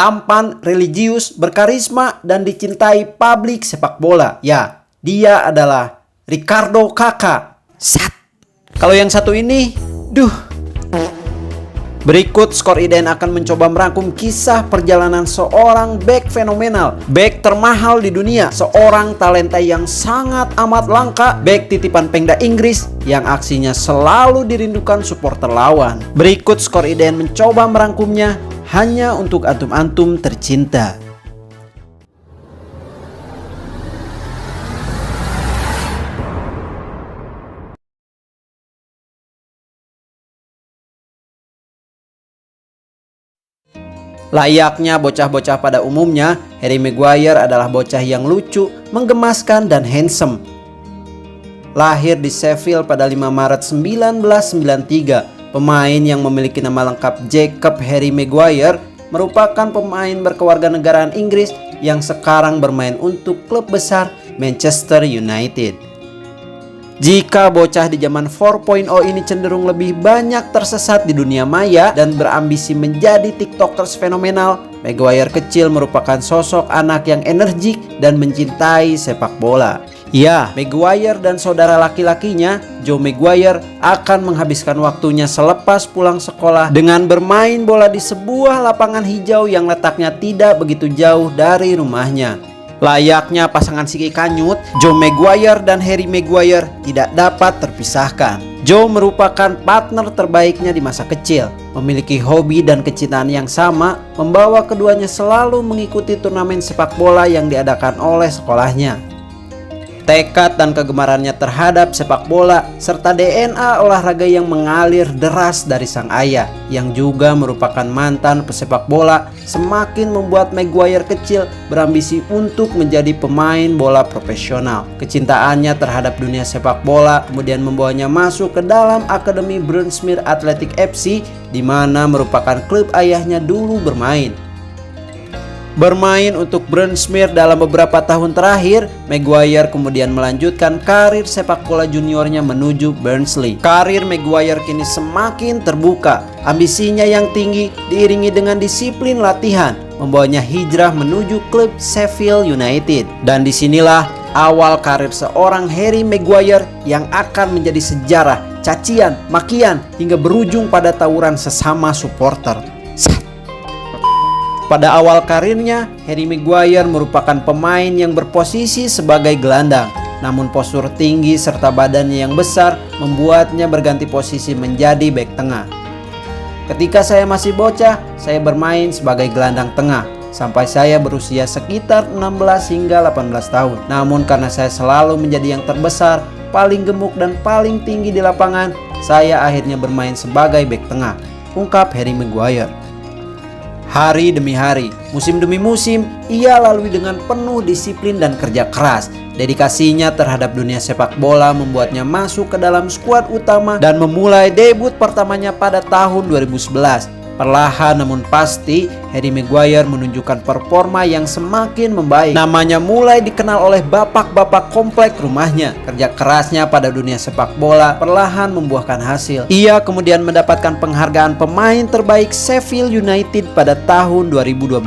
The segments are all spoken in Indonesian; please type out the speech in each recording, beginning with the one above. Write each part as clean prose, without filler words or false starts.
Tampan, religius, berkarisma, dan dicintai publik sepak bola. Ya, dia adalah Ricardo Kakak. Sat. Kalau yang satu ini, Berikut Skor IDN akan mencoba merangkum kisah perjalanan seorang bek fenomenal, bek termahal di dunia, seorang talenta yang sangat amat langka, bek titipan Pengda Inggris yang aksinya selalu dirindukan supporter lawan. Berikut Skor IDN mencoba merangkumnya hanya untuk antum-antum tercinta. Layaknya bocah-bocah pada umumnya, Harry Maguire adalah bocah yang lucu, menggemaskan, dan handsome. Lahir di Sheffield pada 5 Maret 1993, pemain yang memiliki nama lengkap Jacob Harry Maguire merupakan pemain berkewarganegaraan Inggris yang sekarang bermain untuk klub besar Manchester United. Jika bocah di zaman 4.0 ini cenderung lebih banyak tersesat di dunia maya dan berambisi menjadi tiktokers fenomenal, Maguire kecil merupakan sosok anak yang energik dan mencintai sepak bola. Ya, Maguire dan saudara laki-lakinya, Joe Maguire, akan menghabiskan waktunya selepas pulang sekolah dengan bermain bola di sebuah lapangan hijau yang letaknya tidak begitu jauh dari rumahnya. Layaknya pasangan Siki Kanyut, Joe Maguire dan Harry Maguire tidak dapat terpisahkan. Joe merupakan partner terbaiknya di masa kecil, memiliki hobi dan kecintaan yang sama, membawa keduanya selalu mengikuti turnamen sepak bola yang diadakan oleh sekolahnya. Tekad dan kegemarannya terhadap sepak bola serta DNA olahraga yang mengalir deras dari sang ayah yang juga merupakan mantan pesepak bola semakin membuat Maguire kecil berambisi untuk menjadi pemain bola profesional. Kecintaannya terhadap dunia sepak bola kemudian membawanya masuk ke dalam Akademi Brunsmere Athletic FC di mana merupakan klub ayahnya dulu bermain. Bermain untuk Brunsmere dalam beberapa tahun terakhir, Maguire kemudian melanjutkan karir sepak bola juniornya menuju Barnsley. Karir Maguire kini semakin terbuka, ambisinya yang tinggi diiringi dengan disiplin latihan, membawanya hijrah menuju klub Sheffield United. Dan disinilah awal karir seorang Harry Maguire yang akan menjadi sejarah, cacian, makian, hingga berujung pada tawuran sesama supporter. Pada awal karirnya, Harry Maguire merupakan pemain yang berposisi sebagai gelandang. Namun postur tinggi serta badannya yang besar membuatnya berganti posisi menjadi bek tengah. Ketika saya masih bocah, saya bermain sebagai gelandang tengah sampai saya berusia sekitar 16 hingga 18 tahun. Namun karena saya selalu menjadi yang terbesar, paling gemuk dan paling tinggi di lapangan, saya akhirnya bermain sebagai bek tengah, ungkap Harry Maguire. Hari demi hari, musim demi musim, ia lalui dengan penuh disiplin dan kerja keras. Dedikasinya terhadap dunia sepak bola membuatnya masuk ke dalam skuad utama dan memulai debut pertamanya pada tahun 2011. Perlahan namun pasti, Harry Maguire menunjukkan performa yang semakin membaik. Namanya mulai dikenal oleh bapak-bapak komplek rumahnya. Kerja kerasnya pada dunia sepak bola perlahan membuahkan hasil. Ia kemudian mendapatkan penghargaan pemain terbaik Sheffield United pada tahun 2012.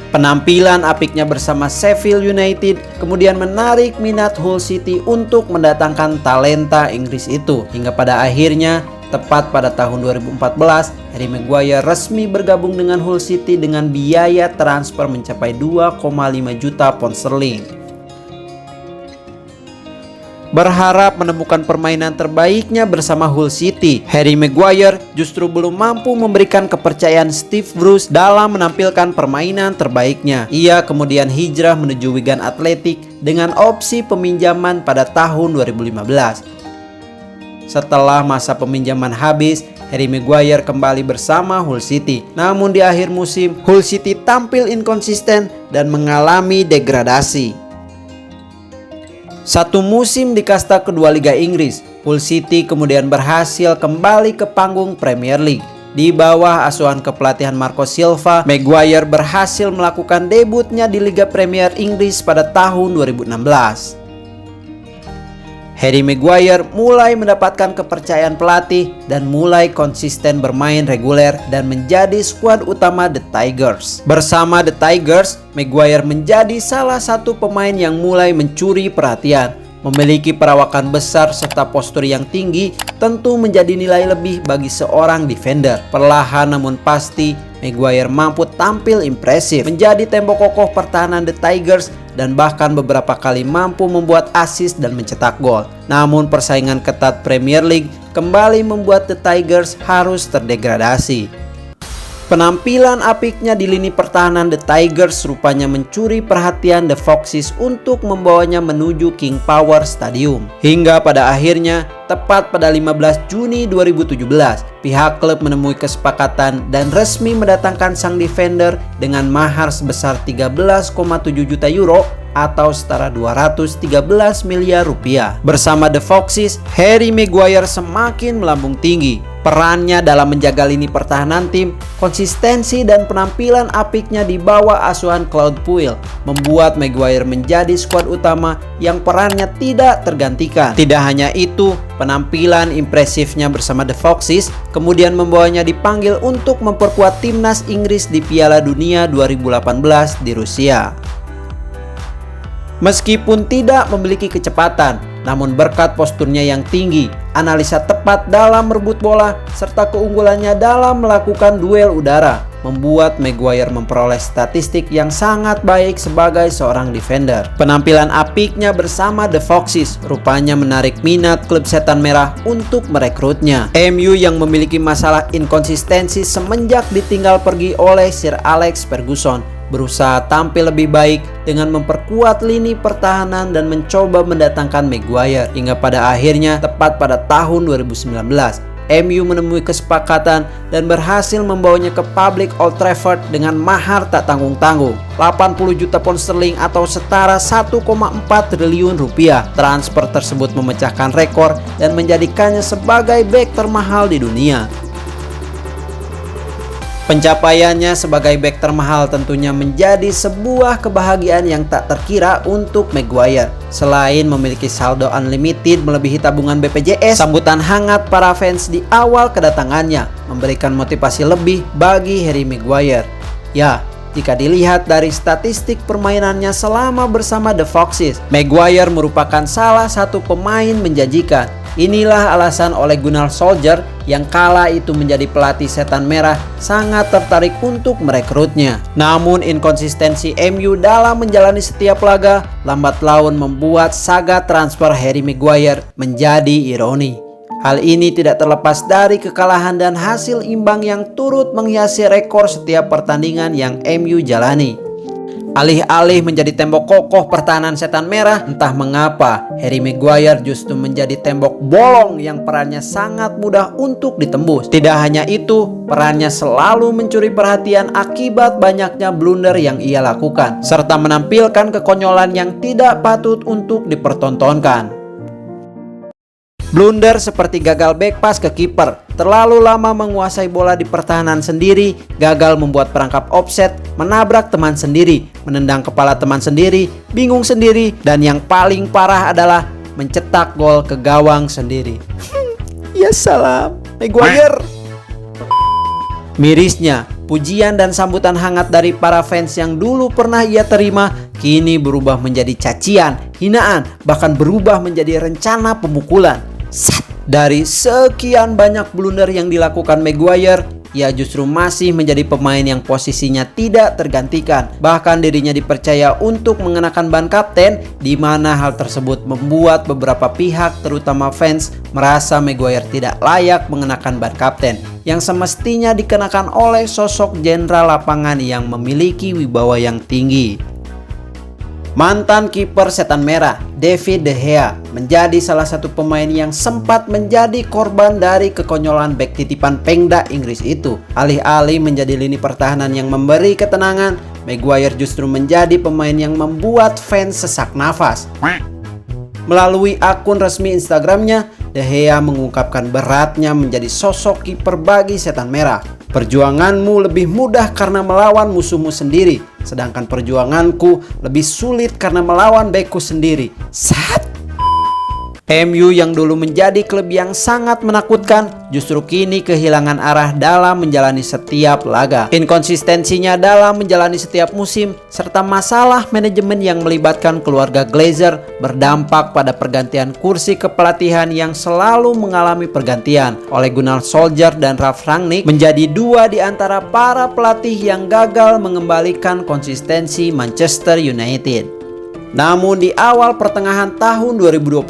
Penampilan apiknya bersama Sheffield United kemudian menarik minat Hull City untuk mendatangkan talenta Inggris itu. Hingga pada akhirnya, tepat pada tahun 2014, Harry Maguire resmi bergabung dengan Hull City dengan biaya transfer mencapai 2,5 juta pound sterling. Berharap menemukan permainan terbaiknya bersama Hull City, Harry Maguire justru belum mampu memberikan kepercayaan Steve Bruce dalam menampilkan permainan terbaiknya. Ia kemudian hijrah menuju Wigan Athletic dengan opsi peminjaman pada tahun 2015. Setelah masa peminjaman habis, Harry Maguire kembali bersama Hull City. Namun di akhir musim, Hull City tampil inkonsisten dan mengalami degradasi. Satu musim di kasta kedua Liga Inggris, Hull City kemudian berhasil kembali ke panggung Premier League. Di bawah asuhan kepelatihan Marco Silva, Maguire berhasil melakukan debutnya di Liga Premier Inggris pada tahun 2016. Harry Maguire mulai mendapatkan kepercayaan pelatih dan mulai konsisten bermain reguler dan menjadi skuad utama The Tigers. Bersama The Tigers, Maguire menjadi salah satu pemain yang mulai mencuri perhatian. Memiliki perawakan besar serta postur yang tinggi tentu menjadi nilai lebih bagi seorang defender. Perlahan namun pasti, Maguire mampu tampil impresif, menjadi tembok kokoh pertahanan The Tigers dan bahkan beberapa kali mampu membuat assist dan mencetak gol. Namun persaingan ketat Premier League kembali membuat The Tigers harus terdegradasi. Penampilan apiknya di lini pertahanan The Tigers rupanya mencuri perhatian The Foxes untuk membawanya menuju King Power Stadium. Hingga pada akhirnya, tepat pada 15 Juni 2017, pihak klub menemui kesepakatan dan resmi mendatangkan sang defender dengan mahar sebesar 13,7 juta euro atau setara 213 miliar rupiah. Bersama The Foxes, Harry Maguire semakin melambung tinggi. Perannya dalam menjaga lini pertahanan tim, konsistensi dan penampilan apiknya di bawah asuhan Claude Puel membuat Maguire menjadi skuad utama yang perannya tidak tergantikan. Tidak hanya itu, penampilan impresifnya bersama The Foxes kemudian membawanya dipanggil untuk memperkuat timnas Inggris di Piala Dunia 2018 di Rusia. Meskipun tidak memiliki kecepatan, namun berkat posturnya yang tinggi, analisa tepat dalam merebut bola, serta keunggulannya dalam melakukan duel udara, membuat Maguire memperoleh statistik yang sangat baik sebagai seorang defender. Penampilan apiknya bersama The Foxes rupanya menarik minat klub Setan Merah untuk merekrutnya. MU yang memiliki masalah inkonsistensi semenjak ditinggal pergi oleh Sir Alex Ferguson berusaha tampil lebih baik dengan memperkuat lini pertahanan dan mencoba mendatangkan Maguire. Hingga pada akhirnya tepat pada tahun 2019, MU menemui kesepakatan dan berhasil membawanya ke public Old Trafford dengan mahar tak tanggung-tanggung 80 juta pound sterling atau setara 1,4 triliun rupiah. Transfer tersebut memecahkan rekor dan menjadikannya sebagai bek termahal di dunia. Pencapaiannya sebagai bek termahal tentunya menjadi sebuah kebahagiaan yang tak terkira untuk Maguire. Selain memiliki saldo unlimited melebihi tabungan BPJS, sambutan hangat para fans di awal kedatangannya memberikan motivasi lebih bagi Harry Maguire. Ya, jika dilihat dari statistik permainannya selama bersama The Foxes, Maguire merupakan salah satu pemain menjanjikan. Inilah alasan Ole Gunnar Solskjaer yang kala itu menjadi pelatih Setan Merah sangat tertarik untuk merekrutnya. Namun inkonsistensi MU dalam menjalani setiap laga lambat laun membuat saga transfer Harry Maguire menjadi ironi. Hal ini tidak terlepas dari kekalahan dan hasil imbang yang turut menghiasi rekor setiap pertandingan yang MU jalani. Alih-alih menjadi tembok kokoh pertahanan Setan Merah, entah mengapa Harry Maguire justru menjadi tembok bolong yang perannya sangat mudah untuk ditembus. Tidak hanya itu, perannya selalu mencuri perhatian akibat banyaknya blunder yang ia lakukan, serta menampilkan kekonyolan yang tidak patut untuk dipertontonkan. Blunder seperti gagal back pass ke kiper, terlalu lama menguasai bola di pertahanan sendiri, gagal membuat perangkap offset, menabrak teman sendiri, menendang kepala teman sendiri, bingung sendiri, dan yang paling parah adalah mencetak gol ke gawang sendiri. Ya salam, Maguire. Mirisnya, pujian dan sambutan hangat dari para fans yang dulu pernah ia terima kini berubah menjadi cacian, hinaan, bahkan berubah menjadi rencana pemukulan. Dari sekian banyak blunder yang dilakukan Maguire, ia justru masih menjadi pemain yang posisinya tidak tergantikan. Bahkan dirinya dipercaya untuk mengenakan ban kapten, di mana hal tersebut membuat beberapa pihak terutama fans merasa Maguire tidak layak mengenakan ban kapten yang semestinya dikenakan oleh sosok jenderal lapangan yang memiliki wibawa yang tinggi. Mantan kiper Setan Merah, David De Gea, menjadi salah satu pemain yang sempat menjadi korban dari kekonyolan bek titipan Pengda Inggris itu. Alih-alih menjadi lini pertahanan yang memberi ketenangan, Maguire justru menjadi pemain yang membuat fans sesak nafas. Melalui akun resmi Instagramnya, De Gea mengungkapkan beratnya menjadi sosok kiper bagi Setan Merah. Perjuanganmu lebih mudah karena melawan musuhmu sendiri, sedangkan perjuanganku lebih sulit karena melawan bekku sendiri. MU yang dulu menjadi klub yang sangat menakutkan justru kini kehilangan arah dalam menjalani setiap laga. Inkonsistensinya dalam menjalani setiap musim serta masalah manajemen yang melibatkan keluarga Glazer berdampak pada pergantian kursi kepelatihan yang selalu mengalami pergantian. Ole Gunnar Solskjaer dan Ralf Rangnick menjadi dua di antara para pelatih yang gagal mengembalikan konsistensi Manchester United. Namun di awal pertengahan tahun 2022,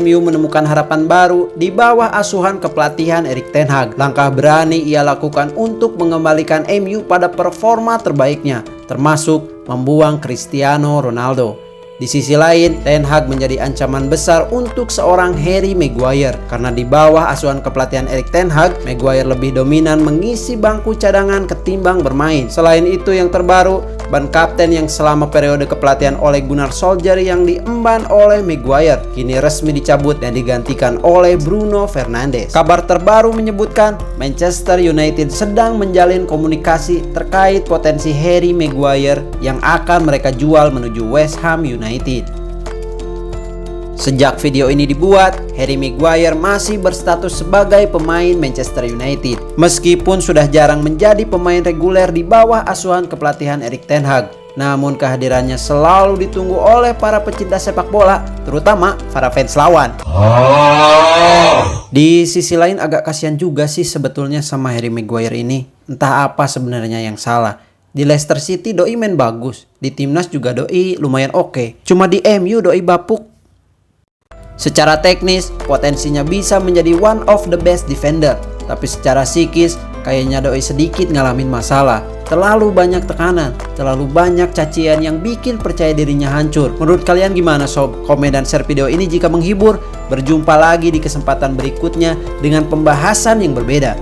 MU menemukan harapan baru di bawah asuhan kepelatihan Erik ten Hag. Langkah berani ia lakukan untuk mengembalikan MU pada performa terbaiknya, termasuk membuang Cristiano Ronaldo. Di sisi lain, Ten Hag menjadi ancaman besar untuk seorang Harry Maguire karena di bawah asuhan kepelatihan Erik ten Hag, Maguire lebih dominan mengisi bangku cadangan ketimbang bermain. Selain itu yang terbaru, ban kapten yang selama periode kepelatihan Ole Gunnar Solskjaer yang diemban oleh Maguire kini resmi dicabut dan digantikan oleh Bruno Fernandes. Kabar terbaru menyebutkan Manchester United sedang menjalin komunikasi terkait potensi Harry Maguire yang akan mereka jual menuju West Ham United. Sejak video ini dibuat, Harry Maguire masih berstatus sebagai pemain Manchester United. Meskipun sudah jarang menjadi pemain reguler di bawah asuhan kepelatihan Erik ten Hag, namun kehadirannya selalu ditunggu oleh para pecinta sepak bola, terutama para fans lawan. Di sisi lain agak kasihan juga sih sebetulnya sama Harry Maguire ini. Entah apa sebenarnya yang salah. Di Leicester City doi main bagus, di timnas juga doi lumayan oke. Cuma di MU doi bapuk. Secara teknis, potensinya bisa menjadi one of the best defender. Tapi secara psikis, kayaknya doi sedikit ngalamin masalah. Terlalu banyak tekanan, terlalu banyak cacian yang bikin percaya dirinya hancur. Menurut kalian gimana sob? Komen dan share video ini jika menghibur. Berjumpa lagi di kesempatan berikutnya dengan pembahasan yang berbeda.